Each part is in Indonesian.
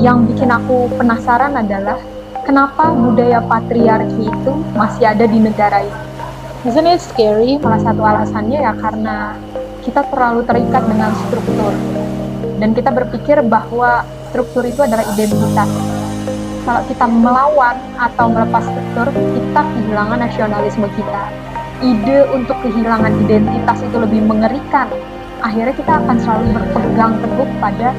yang bikin aku penasaran adalah kenapa budaya patriarki itu masih ada di negara ini. Isn't it scary? Salah satu alasannya ya karena kita terlalu terikat dengan struktur. Dan kita berpikir bahwa struktur itu adalah identitas. Kalau kita melawan atau melepas struktur, kita kehilangan nasionalisme kita. Ide untuk kehilangan identitas itu lebih mengerikan. Akhirnya kita akan selalu berpegang teguh pada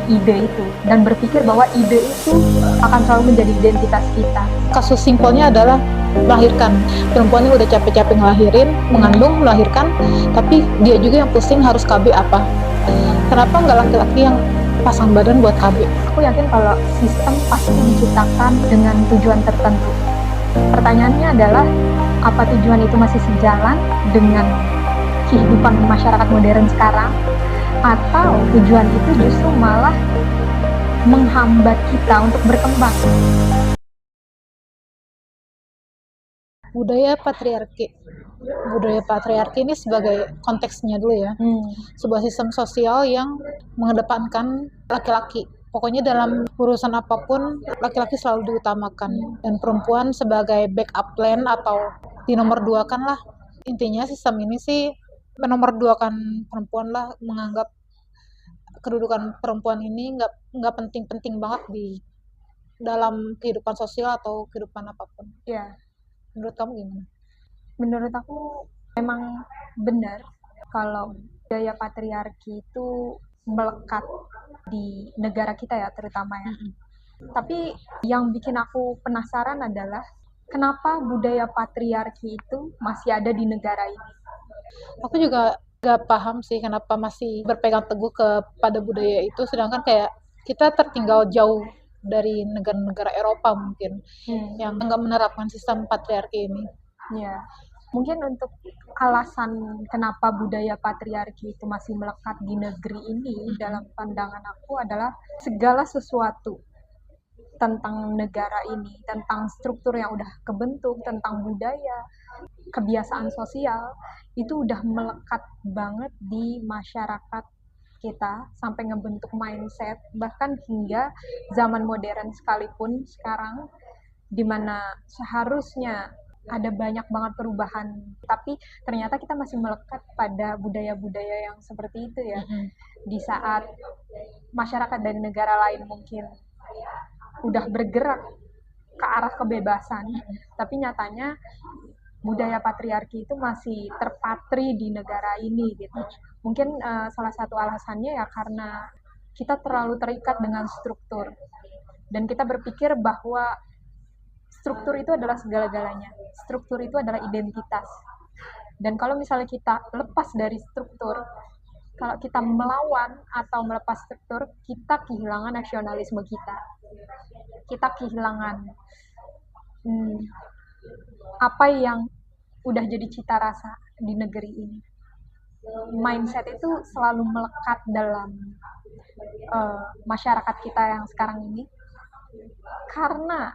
ide itu dan berpikir bahwa ide itu akan selalu menjadi identitas kita. Kasus simpelnya adalah melahirkan. Perempuannya udah capek-capek ngelahirin, mengandung, melahirkan, tapi dia juga yang pusing harus KB apa. Kenapa nggak laki-laki yang pasang badan buat KB? Aku yakin kalau sistem pasti diciptakan dengan tujuan tertentu. Pertanyaannya adalah, apa tujuan itu masih sejalan dengan kehidupan masyarakat modern sekarang? Atau tujuan itu justru malah menghambat kita untuk berkembang? Budaya patriarki ini sebagai konteksnya dulu ya, sebuah sistem sosial yang mengedepankan laki-laki. Pokoknya dalam urusan apapun laki-laki selalu diutamakan dan perempuan sebagai backup plan atau dinomorduakan lah. Intinya sistem ini sih menomorduakan perempuan lah, menganggap kedudukan perempuan ini nggak penting-penting banget di dalam kehidupan sosial atau kehidupan apapun. Ya, Menurut kamu gimana? menurut aku memang benar kalau budaya patriarki itu melekat di negara kita ya terutama ya. Tapi yang bikin aku penasaran adalah kenapa budaya patriarki itu masih ada di negara ini. Aku juga gak paham sih kenapa masih berpegang teguh kepada budaya itu, sedangkan kayak kita tertinggal jauh dari negara-negara Eropa mungkin yang nggak menerapkan sistem patriarki ini. Ya, mungkin untuk alasan kenapa budaya patriarki itu masih melekat di negeri ini dalam pandangan aku adalah segala sesuatu tentang negara ini, tentang struktur yang udah kebentuk, tentang budaya, kebiasaan sosial, itu udah melekat banget di masyarakat kita sampai ngebentuk mindset, bahkan hingga zaman modern sekalipun sekarang, dimana seharusnya ada banyak banget perubahan, tapi ternyata kita masih melekat pada budaya-budaya yang seperti itu ya. Di saat masyarakat dari negara lain mungkin udah bergerak ke arah kebebasan, tapi nyatanya budaya patriarki itu masih terpatri di negara ini gitu. Mungkin salah satu alasannya ya karena kita terlalu terikat dengan struktur dan kita berpikir bahwa struktur itu adalah segala-galanya. Struktur itu adalah identitas. Dan kalau misalnya kita lepas dari struktur, kalau kita melawan atau melepas struktur, kita kehilangan nasionalisme kita. Kita kehilangan apa yang udah jadi cita rasa di negeri ini. Mindset itu selalu melekat dalam masyarakat kita yang sekarang ini, karena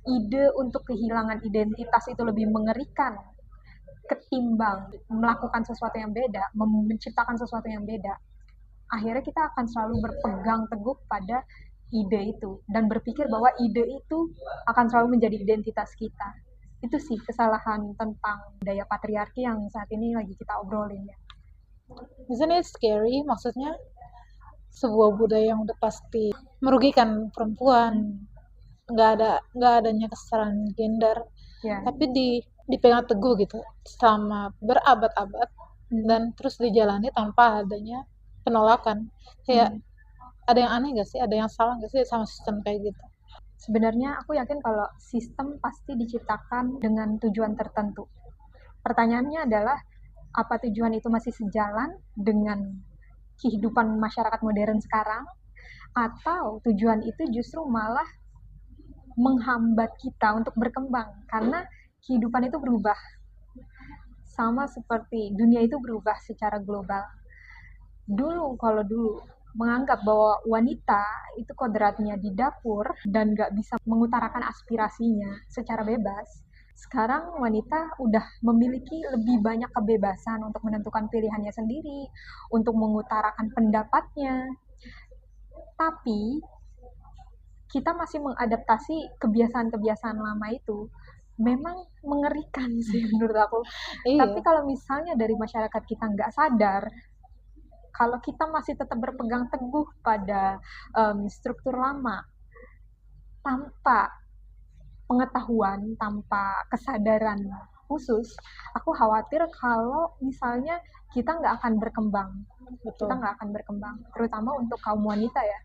ide untuk kehilangan identitas itu lebih mengerikan ketimbang melakukan sesuatu yang beda, menciptakan sesuatu yang beda. Akhirnya kita akan selalu berpegang teguh pada ide itu dan berpikir bahwa ide itu akan selalu menjadi identitas kita. Itu sih kesalahan tentang budaya patriarki yang saat ini lagi kita obrolin ya. Isn't it scary? Maksudnya sebuah budaya yang udah pasti merugikan perempuan, nggak adanya kesetaraan gender, tapi dipegang teguh gitu selama berabad-abad dan terus dijalani tanpa adanya penolakan. Kayak ada yang aneh gak sih? Ada yang salah gak sih sama sistem kayak gitu? Sebenarnya aku yakin kalau sistem pasti diciptakan dengan tujuan tertentu. Pertanyaannya adalah, apa tujuan itu masih sejalan dengan kehidupan masyarakat modern sekarang? Atau tujuan itu justru malah menghambat kita untuk berkembang? Karena kehidupan itu berubah. Sama seperti dunia itu berubah secara global. Kalau dulu menganggap bahwa wanita itu kodratnya di dapur dan gak bisa mengutarakan aspirasinya secara bebas, sekarang wanita udah memiliki lebih banyak kebebasan untuk menentukan pilihannya sendiri, untuk mengutarakan pendapatnya. Tapi kita masih mengadaptasi kebiasaan-kebiasaan lama itu, memang mengerikan sih menurut aku. Iya. Tapi kalau misalnya dari masyarakat kita nggak sadar, kalau kita masih tetap berpegang teguh pada struktur lama, tanpa pengetahuan, tanpa kesadaran khusus, aku khawatir kalau misalnya kita nggak akan berkembang. Betul. Kita nggak akan berkembang, terutama untuk kaum wanita ya.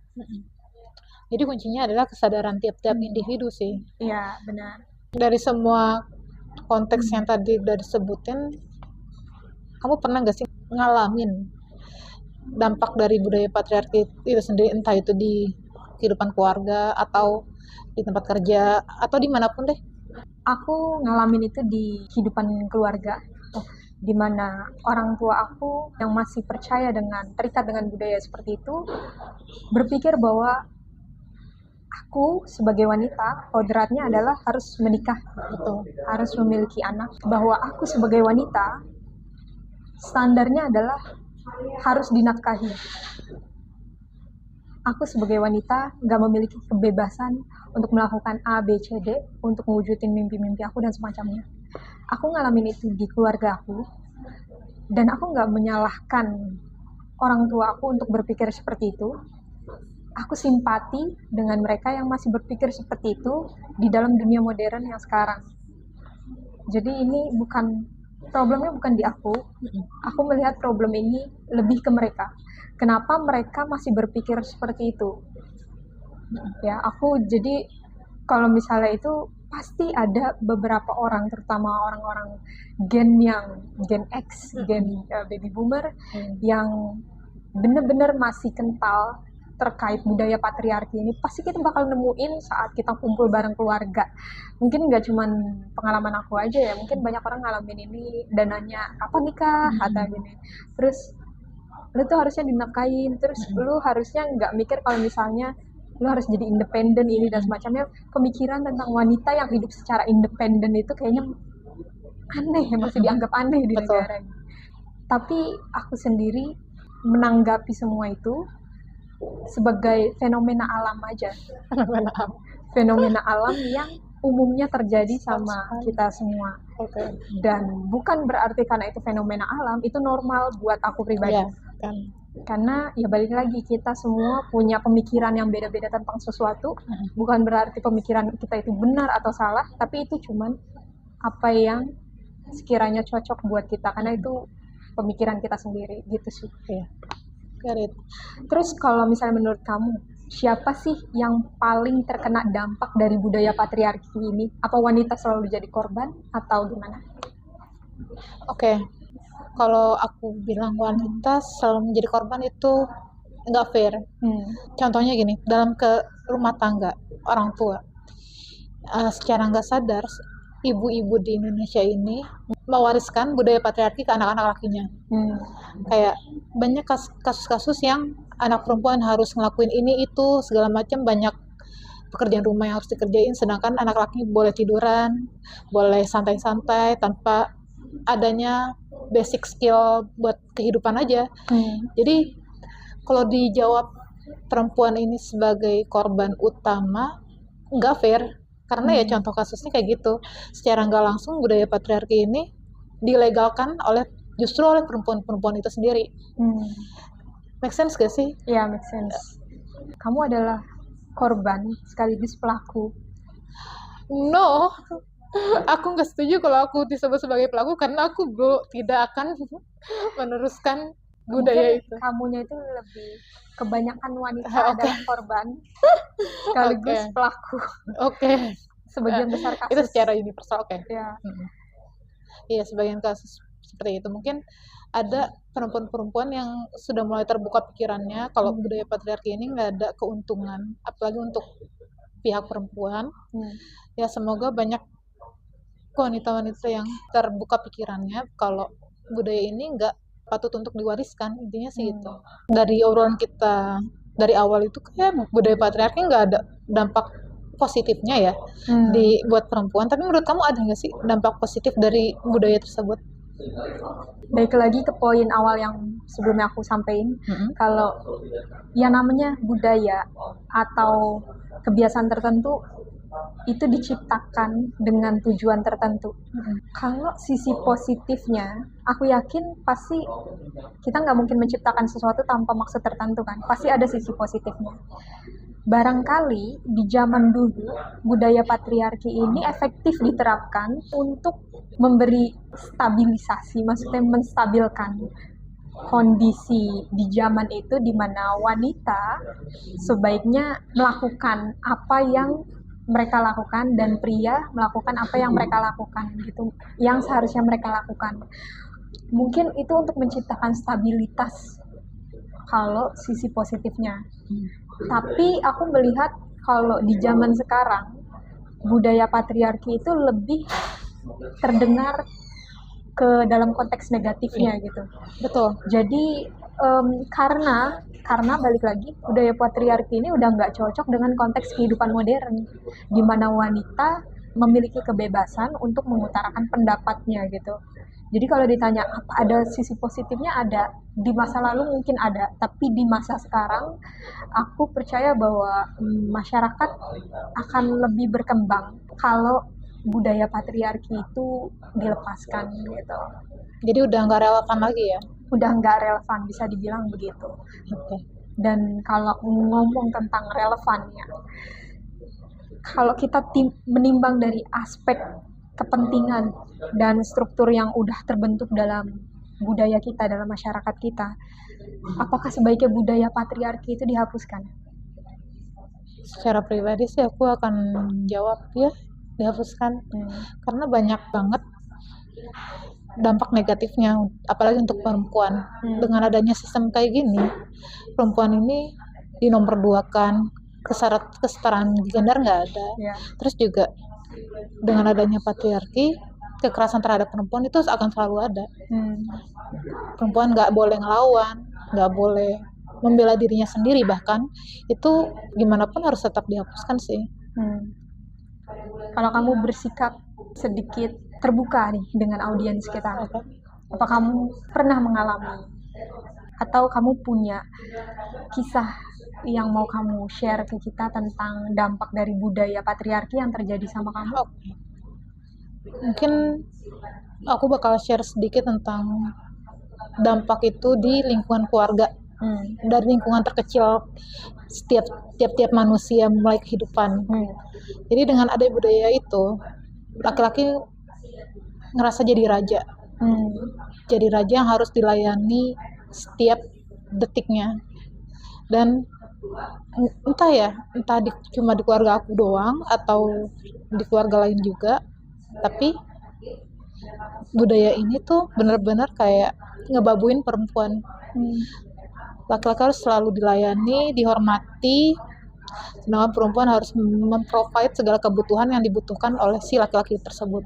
Jadi kuncinya adalah kesadaran tiap-tiap individu sih. Iya, benar. Dari semua konteks yang tadi udah disebutin, kamu pernah nggak sih ngalamin dampak dari budaya patriarki itu sendiri, entah itu di kehidupan keluarga atau di tempat kerja atau dimanapun deh? Aku ngalamin itu di kehidupan keluarga, di mana orang tua aku yang masih percaya terikat dengan budaya seperti itu, berpikir bahwa aku sebagai wanita kodratnya adalah harus menikah, harus memiliki anak. Bahwa aku sebagai wanita standarnya adalah harus dinafkahi. Aku sebagai wanita gak memiliki kebebasan untuk melakukan A, B, C, D, untuk mewujudin mimpi-mimpi aku dan semacamnya. Aku ngalamin itu di keluarga aku, dan aku gak menyalahkan orang tua aku untuk berpikir seperti itu. Aku simpati dengan mereka yang masih berpikir seperti itu di dalam dunia modern yang sekarang. Jadi ini problemnya bukan di aku. Aku melihat problem ini lebih ke mereka. Kenapa mereka masih berpikir seperti itu? Ya, jadi kalau misalnya itu pasti ada beberapa orang, terutama orang-orang Gen X, baby boomer, yang benar-benar masih kental terkait budaya patriarki ini. Pasti kita bakal nemuin saat kita kumpul bareng keluarga. Mungkin nggak cuman pengalaman aku aja ya, mungkin banyak orang ngalamin ini dan nanya, kapan nikah? Atau gini. Terus lu tuh harusnya dinafkain, terus lu harusnya nggak mikir kalau misalnya lu harus jadi independen ini dan semacamnya. Pemikiran tentang wanita yang hidup secara independen itu kayaknya aneh, masih dianggap aneh di negara ini. Tapi aku sendiri menanggapi semua itu sebagai fenomena alam aja. Fenomena alam yang umumnya terjadi sama kita semua. Dan bukan berarti karena itu fenomena alam, itu normal buat aku pribadi. Karena ya balik lagi, kita semua punya pemikiran yang beda-beda tentang sesuatu. Bukan berarti pemikiran kita itu benar atau salah, tapi itu cuman apa yang sekiranya cocok buat kita, karena itu pemikiran kita sendiri gitu sih. Terus kalau misalnya menurut kamu, siapa sih yang paling terkena dampak dari budaya patriarki ini? Apa wanita selalu jadi korban atau gimana? Kalau aku bilang wanita selalu menjadi korban itu nggak fair. Contohnya gini, dalam rumah tangga orang tua, secara nggak sadar ibu-ibu di Indonesia ini mewariskan budaya patriarki ke anak-anak lakinya. Kayak banyak kasus-kasus yang anak perempuan harus ngelakuin ini itu segala macam, banyak pekerjaan rumah yang harus dikerjain, sedangkan anak laki boleh tiduran, boleh santai-santai tanpa adanya basic skill buat kehidupan aja. Jadi kalau dijawab perempuan ini sebagai korban utama, nggak fair. Karena ya contoh kasusnya kayak gitu. Secara nggak langsung budaya patriarki ini dilegalkan justru oleh perempuan-perempuan itu sendiri. Make sense gak sih? Iya, make sense. Kamu adalah korban sekaligus pelaku. No, aku nggak setuju kalau aku disebut sebagai pelaku, karena aku tidak akan meneruskan budaya itu. Kamunya itu lebih kebanyakan wanita adalah korban sekaligus pelaku. Sebagian besar kasus. Itu secara universal, Iya, sebagian kasus seperti itu. Mungkin ada perempuan-perempuan yang sudah mulai terbuka pikirannya kalau budaya patriarki ini nggak ada keuntungan, apalagi untuk pihak perempuan. Ya semoga banyak wanita-wanita yang terbuka pikirannya kalau budaya ini nggak patut untuk diwariskan, intinya sih itu. Dari obrolan kita dari awal itu kayak budaya patriarki nggak ada dampak positifnya ya buat perempuan. Tapi menurut kamu ada nggak sih dampak positif dari budaya tersebut? Baik lagi ke poin awal yang sebelumnya aku sampaikan, kalau yang namanya budaya atau kebiasaan tertentu itu diciptakan dengan tujuan tertentu. Kalau sisi positifnya, aku yakin pasti kita nggak mungkin menciptakan sesuatu tanpa maksud tertentu kan. Pasti ada sisi positifnya. Barangkali di zaman dulu budaya patriarki ini efektif diterapkan untuk memberi stabilisasi, maksudnya menstabilkan kondisi di zaman itu di mana wanita sebaiknya melakukan apa yang mereka lakukan dan pria melakukan apa yang mereka lakukan gitu, yang seharusnya mereka lakukan. Mungkin itu untuk menciptakan stabilitas kalau sisi positifnya. Tapi aku melihat kalau di zaman sekarang budaya patriarki itu lebih terdengar ke dalam konteks negatifnya gitu. Betul. Jadi karena balik lagi budaya patriarki ini udah nggak cocok dengan konteks kehidupan modern, di mana wanita memiliki kebebasan untuk mengutarakan pendapatnya gitu. Jadi kalau ditanya apa ada sisi positifnya, ada. Di masa lalu mungkin ada, tapi di masa sekarang aku percaya bahwa masyarakat akan lebih berkembang kalau budaya patriarki itu dilepaskan gitu. Jadi udah nggak relevan lagi ya? Udah nggak relevan, bisa dibilang begitu. Dan kalau ngomong tentang relevannya, kalau kita menimbang dari aspek kepentingan dan struktur yang udah terbentuk dalam budaya kita, dalam masyarakat kita, apakah sebaiknya budaya patriarki itu dihapuskan? Secara pribadi sih aku akan jawab ya dihapuskan, karena banyak banget dampak negatifnya, apalagi untuk perempuan. Dengan adanya sistem kayak gini, perempuan ini dinomorduakan, kesetaraan gender nggak ada. Terus juga dengan adanya patriarki, kekerasan terhadap perempuan itu akan selalu ada. Perempuan nggak boleh ngelawan, nggak boleh membela dirinya sendiri, bahkan itu gimana pun harus tetap dihapuskan sih. Kalau kamu bersikap sedikit terbuka nih dengan audiens kita, apa kamu pernah mengalami atau kamu punya kisah yang mau kamu share ke kita tentang dampak dari budaya patriarki yang terjadi sama kamu? Mungkin aku bakal share sedikit tentang dampak itu di lingkungan keluarga, dari lingkungan terkecil tiap manusia mulai kehidupan. Jadi dengan ada budaya itu, laki-laki ngerasa jadi raja. Jadi raja yang harus dilayani setiap detiknya. Dan entah cuma di keluarga aku doang atau di keluarga lain juga, tapi budaya ini tuh benar-benar kayak ngebabuin perempuan. Laki-laki harus selalu dilayani, dihormati, sedangkan perempuan harus memprovide segala kebutuhan yang dibutuhkan oleh si laki-laki tersebut.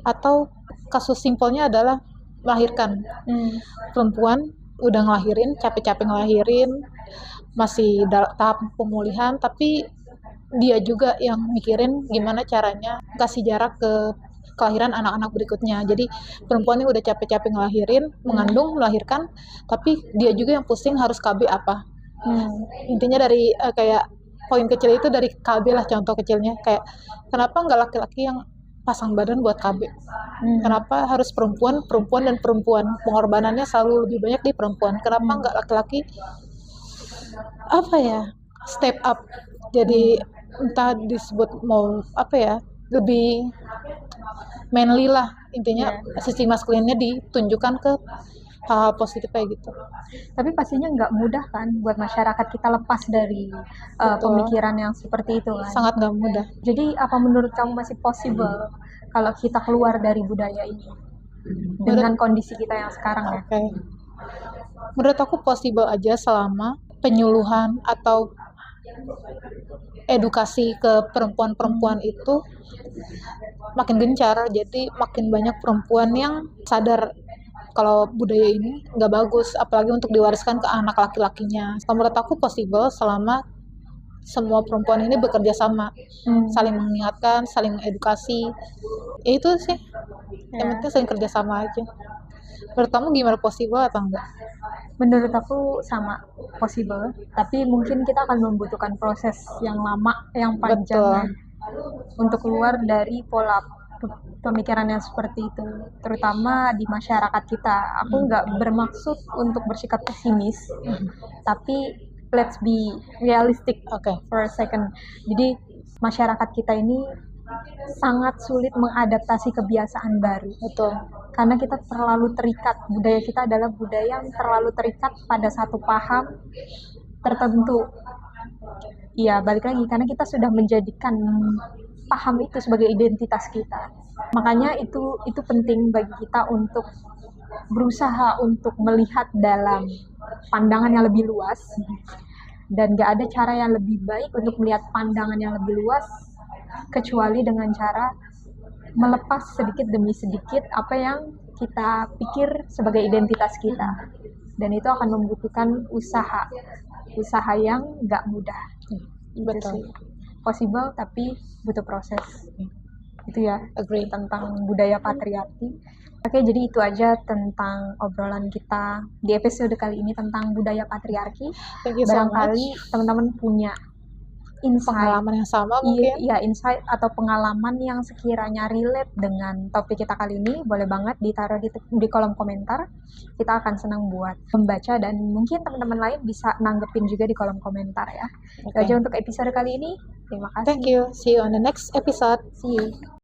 Atau kasus simpelnya adalah melahirkan. Perempuan udah ngelahirin, capek-capek ngelahirin, masih tahap pemulihan, tapi dia juga yang mikirin gimana caranya kasih jarak ke kelahiran anak-anak berikutnya. Jadi perempuan ini udah capek-capek ngelahirin, mengandung, melahirkan, tapi dia juga yang pusing harus KB apa. Intinya dari kayak poin kecil itu dari KB lah, contoh kecilnya kayak kenapa nggak laki-laki yang pasang badan buat KB? Kenapa harus perempuan dan perempuan? Pengorbanannya selalu lebih banyak di perempuan. Kenapa nggak laki-laki step up? Jadi entah disebut mau lebih manly lah, intinya sisi maskulinnya ditunjukkan ke hal-hal positif kayak gitu. Tapi pastinya nggak mudah kan buat masyarakat kita lepas dari pemikiran yang seperti itu kan? Sangat nggak mudah. Jadi apa menurut kamu masih possible kalau kita keluar dari budaya ini dengan kondisi kita yang sekarang ya? Menurut aku possible aja selama penyuluhan atau edukasi ke perempuan-perempuan itu makin gencar. Jadi makin banyak perempuan yang sadar kalau budaya ini nggak bagus, apalagi untuk diwariskan ke anak laki-lakinya. Menurut aku possible selama semua perempuan ini bekerja sama, saling mengingatkan, saling mengedukasi. Itu sih. Yang Ya. penting saling kerjasama aja. Menurut kamu gimana, possible atau enggak? Menurut aku sama, possible, tapi mungkin kita akan membutuhkan proses yang lama, yang panjang Betul. ya, untuk keluar dari pola pemikiran yang seperti itu, terutama di masyarakat kita. Aku nggak bermaksud untuk bersikap pesimis, tapi let's be realistic Oke. for a second. Jadi masyarakat kita ini sangat sulit mengadaptasi kebiasaan baru. Betul. Karena kita terlalu terikat, budaya kita adalah budaya yang terlalu terikat pada satu paham tertentu. Iya, balik lagi karena kita sudah menjadikan paham itu sebagai identitas kita. Makanya itu penting bagi kita untuk berusaha untuk melihat dalam pandangan yang lebih luas, dan gak ada cara yang lebih baik untuk melihat pandangan yang lebih luas kecuali dengan cara melepas sedikit demi sedikit apa yang kita pikir sebagai identitas kita, dan itu akan membutuhkan usaha yang gak mudah. Itu Betul. sih possible tapi butuh proses. Itu ya, Agree. tentang budaya patriarki. Oke, jadi itu aja tentang obrolan kita di episode kali ini tentang budaya patriarki. Thank you so Barangkali much. teman-teman punya insight, Pengalaman yang sama mungkin. iya, insight atau pengalaman yang sekiranya relate dengan topik kita kali ini, boleh banget ditaruh di kolom komentar. Kita akan senang buat membaca, dan mungkin teman-teman lain bisa nanggepin juga di kolom komentar ya. Itu Oke. aja untuk episode kali ini. Terima kasih. Thank you. See you on the next episode. See you.